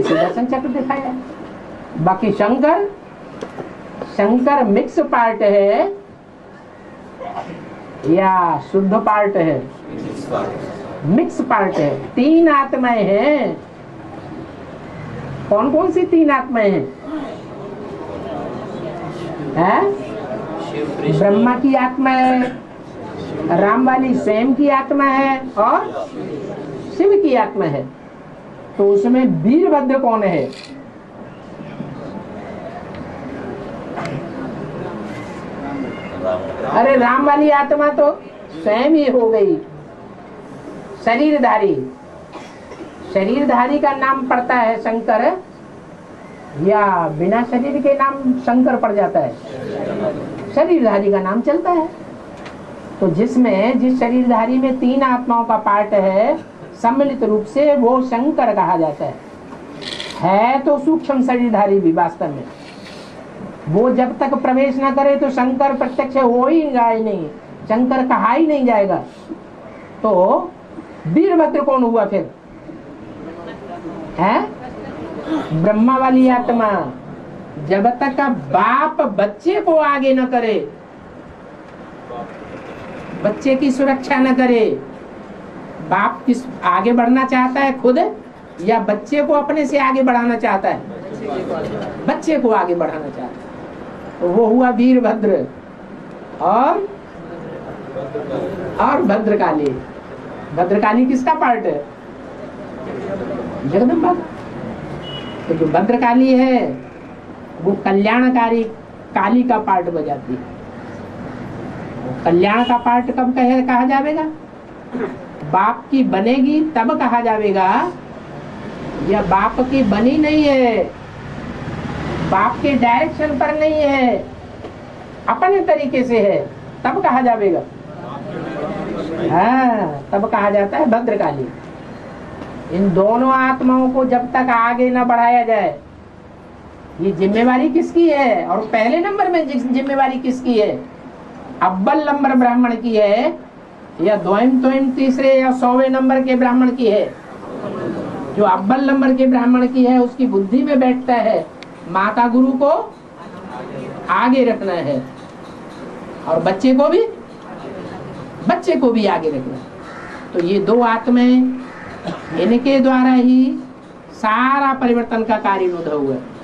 सुदर्शन चक्र दिखाया। बाकी शंकर मिक्स पार्ट है या शुद्ध पार्ट है? मिक्स पार्ट है। तीन आत्माएं हैं। कौन कौन सी तीन आत्माएं हैं? ब्रह्मा की आत्मा है, राम वाली स्वयं की आत्मा है और शिव की आत्मा है। तो उसमें वीरभद्र कौन है? अरे राम वाली आत्मा तो स्वयं ही हो गई शरीरधारी। शरीरधारी का नाम पड़ता है शंकर या बिना शरीर के नाम शंकर पड़ जाता है? शरीरधारी का नाम चलता है। तो जिस शरीरधारी में तीन आत्माओं का पार्ट है, सम्मिलित रूप से वो शंकर कहा जाता है तो सूक्ष्म शरीरधारी भी वास्तव में वो जब तक प्रवेश न करे तो शंकर प्रत्यक्ष हो ही नहीं, शंकर कहा ही नहीं जाएगा। तो वीरभद्र कौन हुआ फिर? है ब्रह्मा वाली आत्मा। जब तक बाप बच्चे को आगे न करे, बच्चे की सुरक्षा न करे, बाप किस आगे बढ़ना चाहता है खुद या बच्चे को अपने से आगे बढ़ाना चाहता है? बच्चे को आगे बढ़ाना चाहता है। तो वो हुआ वीरभद्र और भद्रकाली। भद्रकाली किसका पार्ट है? जगदम्बा। तो जो भद्रकाली है वो कल्याणकारी काली का पार्ट बजाती है। कल्याण का पार्ट कब कहा जाएगा? बाप की बनेगी तब कहा जाएगा, या बाप की बनी नहीं है, बाप के डायरेक्शन पर नहीं है, अपने तरीके से है, तब कहा जाएगा। हाँ, तब कहा जाता है भद्रकाली। इन दोनों आत्माओं को जब तक आगे न बढ़ाया जाए, ये जिम्मेवारी किसकी है? और पहले नंबर में जिम्मेवारी किसकी है? अव्वल नंबर ब्राह्मण की है या द्वयम तोयम तीसरे या 100वें नंबर के ब्राह्मण की है? जो अव्वल नंबर के ब्राह्मण की है उसकी बुद्धि में बैठता है माता गुरु को आगे रखना है और बच्चे को भी आगे रखना है। तो ये दो आत्माएं, इनके द्वारा ही सारा परिवर्तन का कार्य हुआ है।